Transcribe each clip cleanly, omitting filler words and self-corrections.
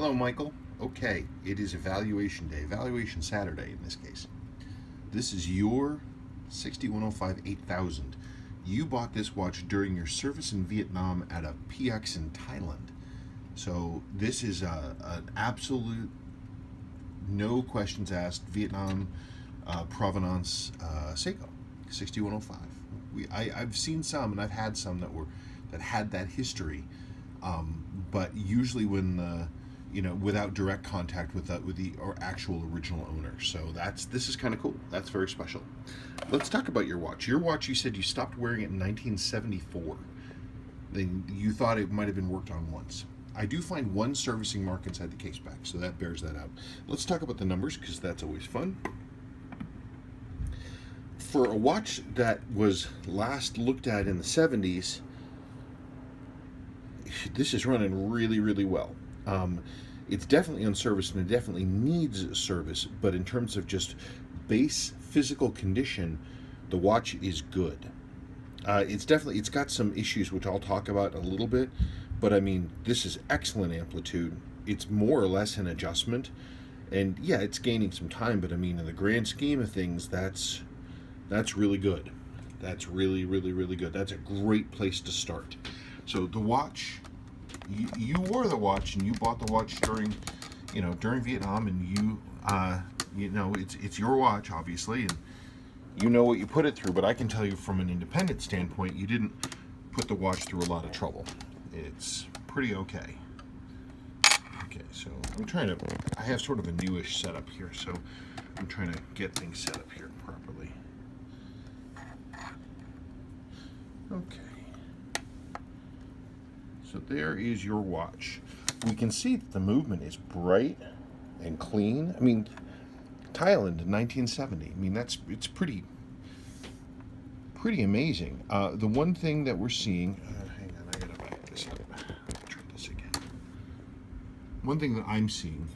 Hello, Michael. Okay, it is evaluation day, evaluation Saturday in this case. This is your 6105 8000. You bought this watch during your service in Vietnam at a PX in Thailand. So this is an absolute, no questions asked, Vietnam provenance Seiko 6105. I've seen some and I've had some that had that history, but usually when without direct contact with the or actual original owner. So this is kind of cool. That's very special. Let's talk about your watch. Your watch, you said you stopped wearing it in 1974. Then you thought it might have been worked on once. I do find one servicing mark inside the case back, so that bears that out. Let's talk about the numbers because that's always fun. For a watch that was last looked at in the 70s, this is running really, really well. It's definitely unserviced and it definitely needs service, but in terms of just base physical condition, the watch is good. It's got some issues which I'll talk about a little bit, but I mean, this is excellent amplitude. It's more or less an adjustment, and yeah, it's gaining some time, but I mean, in the grand scheme of things, that's really good. That's really, really, really good. That's a great place to start. So the watch, you wore the watch and you bought the watch during Vietnam, and it's your watch obviously, and you know what you put it through. But I can tell you from an independent standpoint, you didn't put the watch through a lot of trouble. It's pretty okay. Okay, so I have sort of a newish setup here, so I'm trying to get things set up here properly. Okay. So there is your watch. We can see that the movement is bright and clean. I mean, Thailand in 1970. I mean, it's pretty amazing. The one thing that we're seeing, hang on, I gotta back this up. Try this again. One thing that I'm seeing,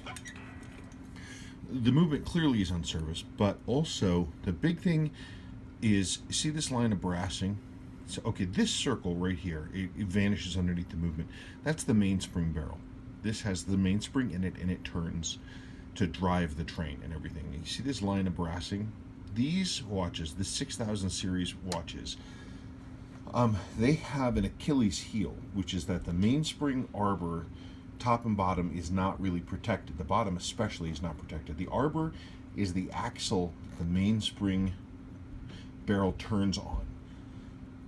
the movement clearly is on service, but also the big thing is, see this line of brassing? So, okay, this circle right here, it vanishes underneath the movement. That's the mainspring barrel. This has the mainspring in it, and it turns to drive the train and everything. You see this line of brassing? These watches, the 6000 series watches, they have an Achilles heel, which is that the mainspring arbor, top and bottom, is not really protected. The bottom especially is not protected. The arbor is the axle the mainspring barrel turns on.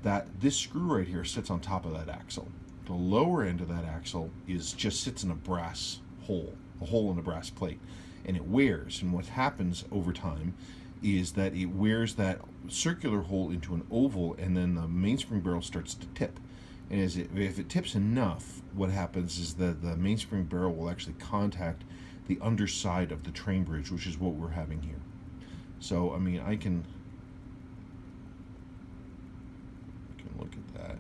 That this screw right here sits on top of that axle. The lower end of that axle just sits in a brass hole, a hole in a brass plate, and it wears. And what happens over time is that it wears that circular hole into an oval, and then the mainspring barrel starts to tip. And if it tips enough, what happens is that the mainspring barrel will actually contact the underside of the train bridge, which is what we're having here. So, I mean, I can look at that.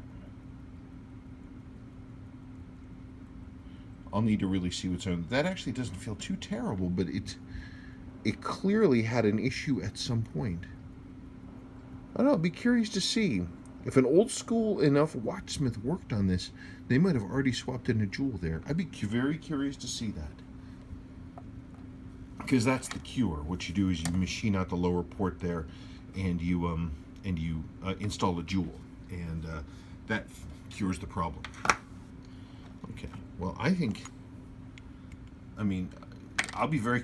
I'll need to really see what's on. That actually doesn't feel too terrible, but it clearly had an issue at some point. I don't know, I'd be curious to see. If an old school enough watchsmith worked on this, they might have already swapped in a jewel there. I'd be very curious to see that. Because that's the cure. What you do is you machine out the lower port there, and you install a jewel. And that cures the problem. Okay. Well, I'll be very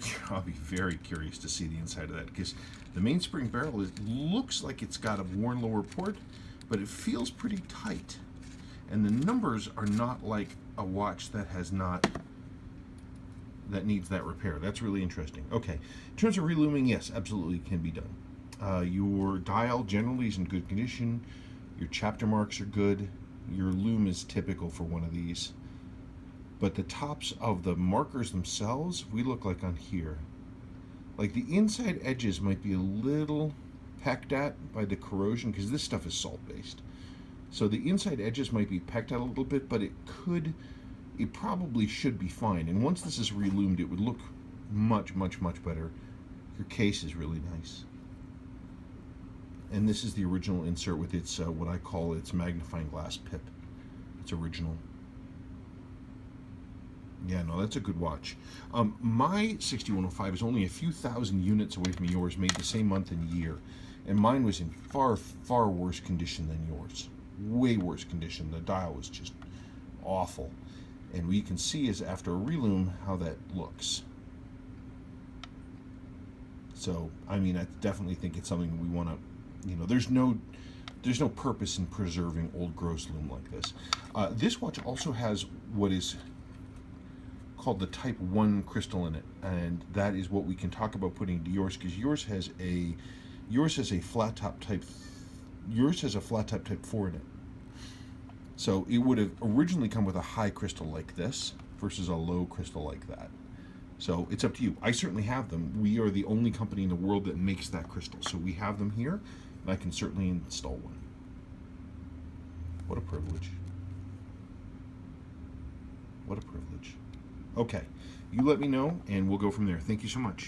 curious to see the inside of that, because the mainspring barrel looks like it's got a worn lower port, but it feels pretty tight, and the numbers are not like a watch that needs that repair. That's really interesting. Okay. In terms of relooming, yes, absolutely can be done. Your dial generally is in good condition. Your chapter marks are good. Your loom is typical for one of these. But the tops of the markers themselves, we look like on here. Like the inside edges might be a little pecked at by the corrosion, because this stuff is salt-based. So the inside edges might be pecked at a little bit, but it probably should be fine. And once this is reloomed, it would look much, much, much better. Your case is really nice. And this is the original insert with its what I call its magnifying glass pip. It's original. Yeah, no, that's a good watch. My 6105 is only a few thousand units away from yours, made the same month and year. And mine was in far, far worse condition than yours. Way worse condition. The dial was just awful. And what you can see is after a relume how that looks. So, I mean, I definitely think it's something we want to, there's no purpose in preserving old gross loom like this. This watch also has what is called the Type 1 crystal in it, and that is what we can talk about putting into yours, because yours has a flat top type Type 4 in it. So it would have originally come with a high crystal like this versus a low crystal like that. So it's up to you. I certainly have them. We are the only company in the world that makes that crystal. So we have them here, and I can certainly install one. What a privilege. What a privilege. Okay, you let me know, and we'll go from there. Thank you so much.